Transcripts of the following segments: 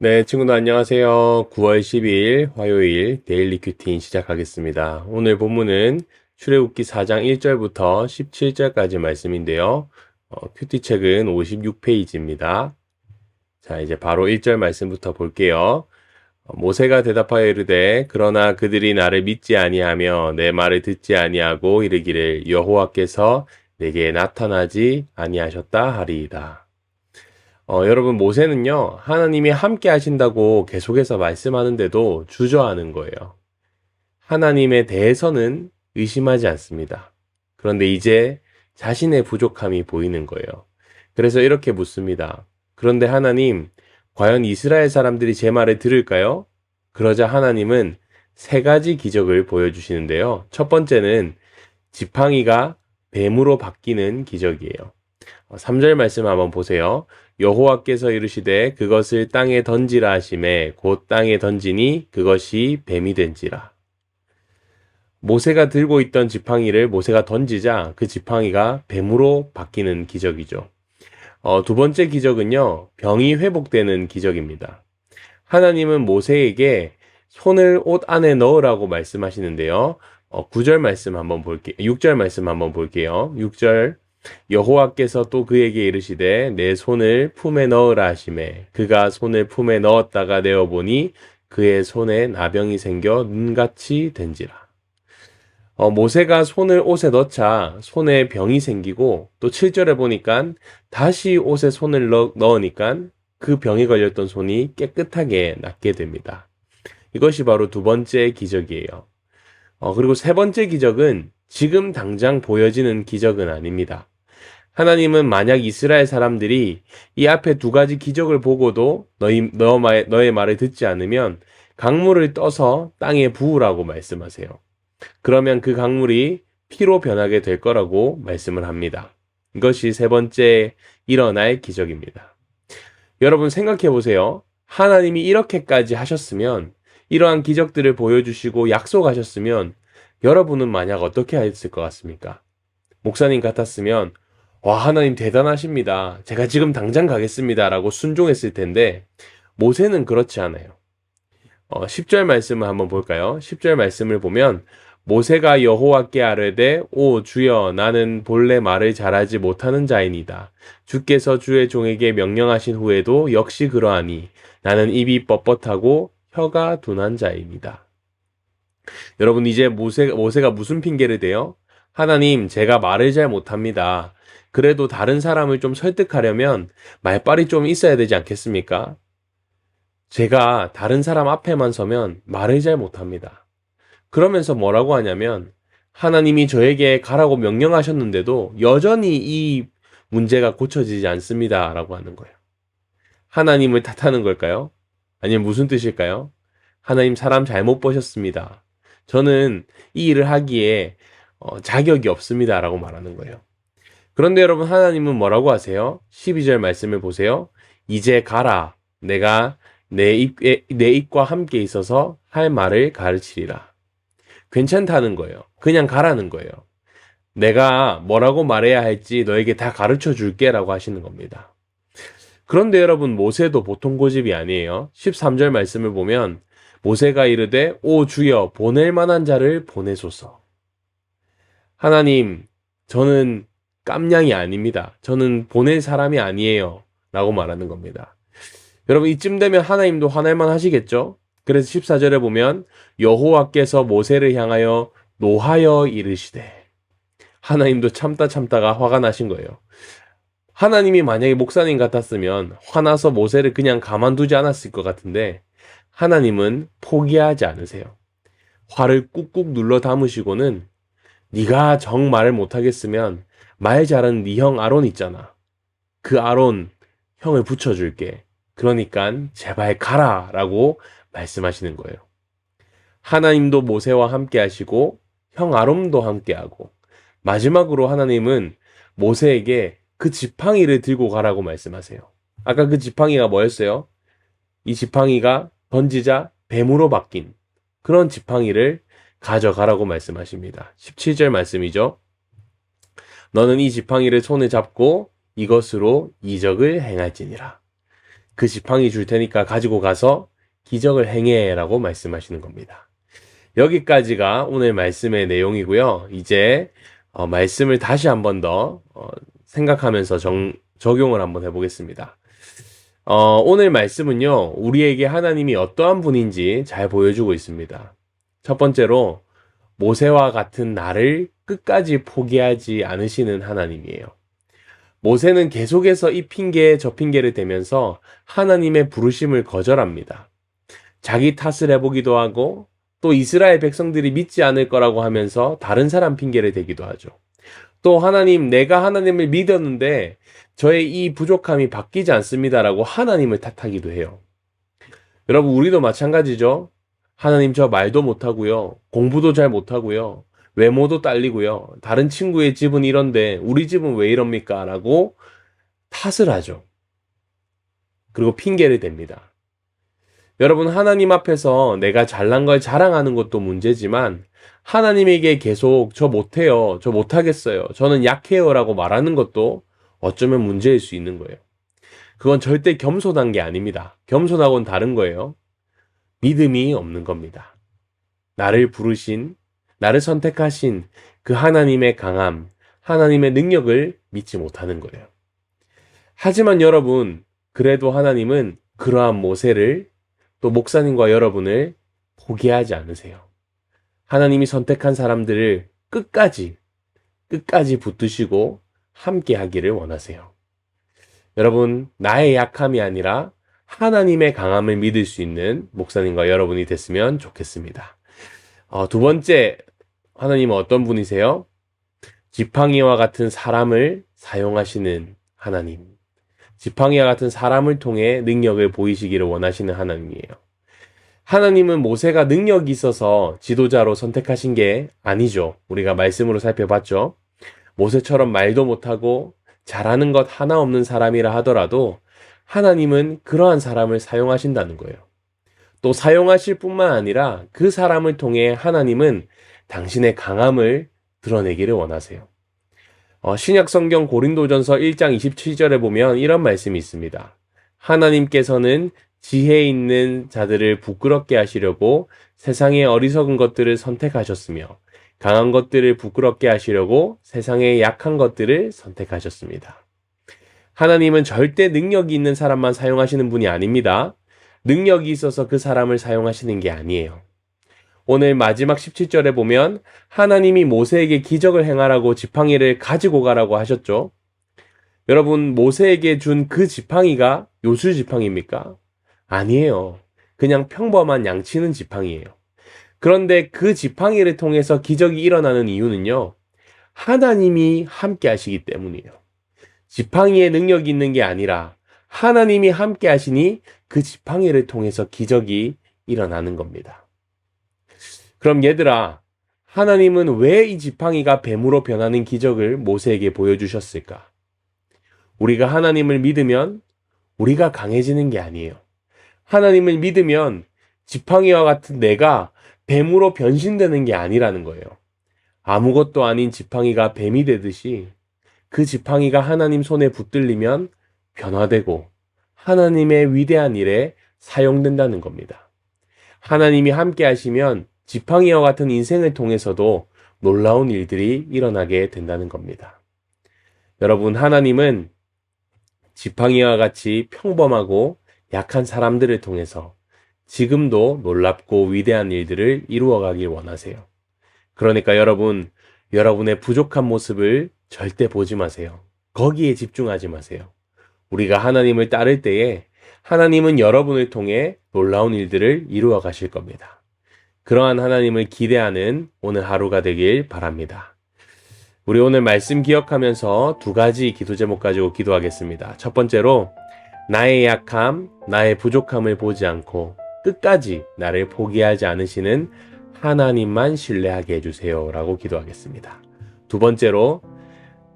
네, 친구들 안녕하세요. 9월 12일 화요일 데일리 큐티 시작하겠습니다. 오늘 본문은 출애굽기 4장 1절부터 17절까지 말씀인데요. 큐티 책은 56페이지입니다. 자, 이제 바로 1절 말씀부터 볼게요. 모세가 대답하여 이르되 그러나 그들이 나를 믿지 아니하며 내 말을 듣지 아니하고 이르기를 여호와께서 내게 나타나지 아니하셨다 하리이다. 여러분, 모세는요, 하나님이 함께 하신다고 계속해서 말씀하는데도 주저하는 거예요. 하나님에 대해서는 의심하지 않습니다. 그런데 이제 자신의 부족함이 보이는 거예요. 그래서 이렇게 묻습니다. 그런데 하나님, 과연 이스라엘 사람들이 제 말을 들을까요? 그러자 하나님은 세 가지 기적을 보여주시는데요. 첫 번째는 지팡이가 뱀으로 바뀌는 기적이에요. 3절 말씀 한번 보세요. 여호와께서 이르시되 그것을 땅에 던지라 하심에 곧 땅에 던지니 그것이 뱀이 된지라. 모세가 들고 있던 지팡이를 모세가 던지자 그 지팡이가 뱀으로 바뀌는 기적이죠. 두 번째 기적은요, 병이 회복되는 기적입니다. 하나님은 모세에게 손을 옷 안에 넣으라고 말씀하시는데요. 9절 말씀 한번 볼게요. 6절 말씀 한번 볼게요. 6절 여호와께서 또 그에게 이르시되 내 손을 품에 넣으라 하시매 그가 손을 품에 넣었다가 내어보니 그의 손에 나병이 생겨 눈같이 된지라. 모세가 손을 옷에 넣자 손에 병이 생기고 또 7절에 보니까 다시 옷에 손을 넣으니까 그 병에 걸렸던 손이 깨끗하게 낫게 됩니다. 이것이 바로 두 번째 기적이에요. 그리고 세 번째 기적은 지금 당장 보여지는 기적은 아닙니다. 하나님은 만약 이스라엘 사람들이 이 앞에 두 가지 기적을 보고도 너의 말을 듣지 않으면 강물을 떠서 땅에 부으라고 말씀하세요. 그러면 그 강물이 피로 변하게 될 거라고 말씀을 합니다. 이것이 세 번째 일어날 기적입니다. 여러분 생각해 보세요. 하나님이 이렇게까지 하셨으면, 이러한 기적들을 보여주시고 약속하셨으면 여러분은 만약 어떻게 했을 것 같습니까? 목사님 같았으면 와, 하나님 대단하십니다. 제가 지금 당장 가겠습니다. 라고 순종했을 텐데, 모세는 그렇지 않아요. 10절 말씀을 한번 볼까요? 10절 말씀을 보면, 모세가 여호와께 아뢰되, 오 주여, 나는 본래 말을 잘하지 못하는 자이니다. 주께서 주의 종에게 명령하신 후에도 역시 그러하니, 나는 입이 뻣뻣하고 혀가 둔한 자입니다. 여러분, 이제 모세가 무슨 핑계를 대요? 하나님, 제가 말을 잘 못합니다. 그래도 다른 사람을 좀 설득하려면 말빨이 좀 있어야 되지 않겠습니까? 제가 다른 사람 앞에만 서면 말을 잘 못합니다. 그러면서 뭐라고 하냐면 하나님이 저에게 가라고 명령하셨는데도 여전히 이 문제가 고쳐지지 않습니다. 라고 하는 거예요. 하나님을 탓하는 걸까요? 아니면 무슨 뜻일까요? 하나님 사람 잘못 보셨습니다. 저는 이 일을 하기에 자격이 없습니다. 라고 말하는 거예요. 그런데 여러분 하나님은 뭐라고 하세요? 12절 말씀을 보세요. 이제 가라. 내가 내 입과 함께 있어서 할 말을 가르치리라. 괜찮다는 거예요. 그냥 가라는 거예요. 내가 뭐라고 말해야 할지 너에게 다 가르쳐 줄게 라고 하시는 겁니다. 그런데 여러분 모세도 보통 고집이 아니에요. 13절 말씀을 보면 모세가 이르되 오 주여 보낼 만한 자를 보내소서. 하나님 저는 깜냥이 아닙니다. 저는 보낼 사람이 아니에요. 라고 말하는 겁니다. 여러분 이쯤 되면 하나님도 화날만 하시겠죠? 그래서 14절에 보면 여호와께서 모세를 향하여 노하여 이르시되 하나님도 참다가 화가 나신 거예요. 하나님이 만약에 목사님 같았으면 화나서 모세를 그냥 가만두지 않았을 것 같은데 하나님은 포기하지 않으세요. 화를 꾹꾹 눌러 담으시고는 네가 정 말을 못하겠으면 말 잘하는 네 형 아론 있잖아. 그 아론 형을 붙여줄게. 그러니까 제발 가라 라고 말씀하시는 거예요. 하나님도 모세와 함께 하시고 형 아론도 함께 하고 마지막으로 하나님은 모세에게 그 지팡이를 들고 가라고 말씀하세요. 아까 그 지팡이가 뭐였어요? 이 지팡이가 던지자 뱀으로 바뀐 그런 지팡이를 가져가라고 말씀하십니다. 17절 말씀이죠. 너는 이 지팡이를 손에 잡고 이것으로 이적을 행할지니라. 그 지팡이 줄 테니까 가지고 가서 기적을 행해 라고 말씀하시는 겁니다. 여기까지가 오늘 말씀의 내용이고요. 이제 말씀을 다시 한 번 더 생각하면서 적용을 한번 해보겠습니다. 오늘 말씀은요, 우리에게 하나님이 어떠한 분인지 잘 보여주고 있습니다. 첫 번째로, 모세와 같은 나를 끝까지 포기하지 않으시는 하나님이에요. 모세는 계속해서 이 핑계 저 핑계를 대면서 하나님의 부르심을 거절합니다. 자기 탓을 해보기도 하고 또 이스라엘 백성들이 믿지 않을 거라고 하면서 다른 사람 핑계를 대기도 하죠. 또 하나님, 내가 하나님을 믿었는데 저의 이 부족함이 바뀌지 않습니다라고 하나님을 탓하기도 해요. 여러분, 우리도 마찬가지죠. 하나님, 저 말도 못하고요. 공부도 잘 못하고요. 외모도 딸리고요. 다른 친구의 집은 이런데 우리 집은 왜 이럽니까? 라고 탓을 하죠. 그리고 핑계를 댑니다. 여러분, 하나님 앞에서 내가 잘난 걸 자랑하는 것도 문제지만 하나님에게 계속 저 못해요, 저 못하겠어요, 저는 약해요 라고 말하는 것도 어쩌면 문제일 수 있는 거예요. 그건 절대 겸손한 게 아닙니다. 겸손하고는 다른 거예요. 믿음이 없는 겁니다. 나를 부르신, 나를 선택하신 그 하나님의 강함, 하나님의 능력을 믿지 못하는 거예요. 하지만 여러분, 그래도 하나님은 그러한 모세를, 또 목사님과 여러분을 포기하지 않으세요. 하나님이 선택한 사람들을 끝까지 붙드시고 함께 하기를 원하세요. 여러분, 나의 약함이 아니라 하나님의 강함을 믿을 수 있는 목사님과 여러분이 됐으면 좋겠습니다. 두 번째, 하나님은 어떤 분이세요? 지팡이와 같은 사람을 사용하시는 하나님. 지팡이와 같은 사람을 통해 능력을 보이시기를 원하시는 하나님이에요. 하나님은 모세가 능력이 있어서 지도자로 선택하신 게 아니죠. 우리가 말씀으로 살펴봤죠. 모세처럼 말도 못하고 잘하는 것 하나 없는 사람이라 하더라도 하나님은 그러한 사람을 사용하신다는 거예요. 또 사용하실 뿐만 아니라 그 사람을 통해 하나님은 당신의 강함을 드러내기를 원하세요. 신약 성경 고린도전서 1장 27절에 보면 이런 말씀이 있습니다. 하나님께서는 지혜 있는 자들을 부끄럽게 하시려고 세상의 어리석은 것들을 선택하셨으며 강한 것들을 부끄럽게 하시려고 세상의 약한 것들을 선택하셨습니다. 하나님은 절대 능력이 있는 사람만 사용하시는 분이 아닙니다. 능력이 있어서 그 사람을 사용하시는 게 아니에요. 오늘 마지막 17절에 보면 하나님이 모세에게 기적을 행하라고 지팡이를 가지고 가라고 하셨죠. 여러분, 모세에게 준 그 지팡이가 요술 지팡이입니까? 아니에요. 그냥 평범한 양치는 지팡이에요. 그런데 그 지팡이를 통해서 기적이 일어나는 이유는요, 하나님이 함께 하시기 때문이에요. 지팡이에 능력이 있는 게 아니라 하나님이 함께 하시니 그 지팡이를 통해서 기적이 일어나는 겁니다. 그럼 얘들아, 하나님은 왜 이 지팡이가 뱀으로 변하는 기적을 모세에게 보여주셨을까? 우리가 하나님을 믿으면 우리가 강해지는 게 아니에요. 하나님을 믿으면 지팡이와 같은 내가 뱀으로 변신되는 게 아니라는 거예요. 아무것도 아닌 지팡이가 뱀이 되듯이 그 지팡이가 하나님 손에 붙들리면 변화되고 하나님의 위대한 일에 사용된다는 겁니다. 하나님이 함께 하시면 지팡이와 같은 인생을 통해서도 놀라운 일들이 일어나게 된다는 겁니다. 여러분, 하나님은 지팡이와 같이 평범하고 약한 사람들을 통해서 지금도 놀랍고 위대한 일들을 이루어가길 원하세요. 그러니까 여러분, 여러분의 부족한 모습을 절대 보지 마세요. 거기에 집중하지 마세요. 우리가 하나님을 따를 때에 하나님은 여러분을 통해 놀라운 일들을 이루어 가실 겁니다. 그러한 하나님을 기대하는 오늘 하루가 되길 바랍니다. 우리 오늘 말씀 기억하면서 두 가지 기도 제목 가지고 기도하겠습니다. 첫 번째로, 나의 약함, 나의 부족함을 보지 않고 끝까지 나를 포기하지 않으시는 하나님만 신뢰하게 해주세요 라고 기도하겠습니다. 두 번째로,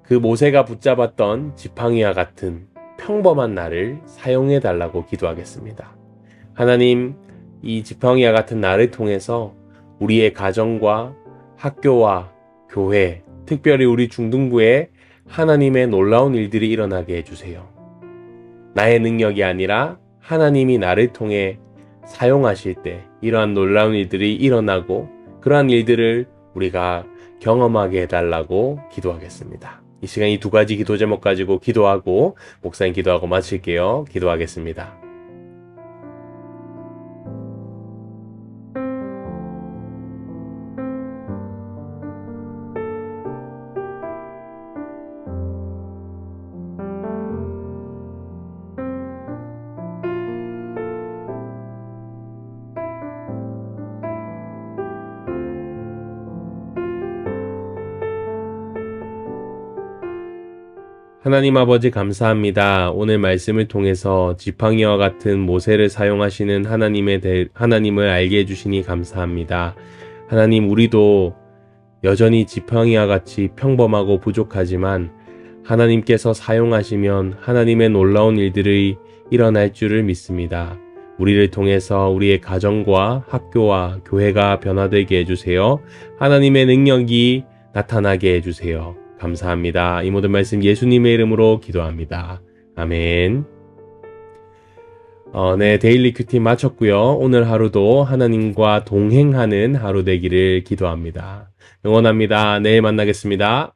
그 모세가 붙잡았던 지팡이와 같은 평범한 나를 사용해 달라고 기도하겠습니다. 하나님, 이 지팡이와 같은 나를 통해서 우리의 가정과 학교와 교회, 특별히 우리 중등부에 하나님의 놀라운 일들이 일어나게 해주세요. 나의 능력이 아니라 하나님이 나를 통해 사용하실 때 이러한 놀라운 일들이 일어나고 그러한 일들을 우리가 경험하게 해달라고 기도하겠습니다. 이 시간 이 두 가지 기도 제목 가지고 기도하고 목사님 기도하고 마칠게요. 기도하겠습니다. 하나님 아버지 감사합니다. 오늘 말씀을 통해서 지팡이와 같은 모세를 사용하시는 하나님을 알게 해주시니 감사합니다. 하나님, 우리도 여전히 지팡이와 같이 평범하고 부족하지만 하나님께서 사용하시면 하나님의 놀라운 일들이 일어날 줄을 믿습니다. 우리를 통해서 우리의 가정과 학교와 교회가 변화되게 해주세요. 하나님의 능력이 나타나게 해주세요. 감사합니다. 이 모든 말씀 예수님의 이름으로 기도합니다. 아멘. 네, 데일리 큐티 마쳤고요. 오늘 하루도 하나님과 동행하는 하루 되기를 기도합니다. 응원합니다. 내일 만나겠습니다.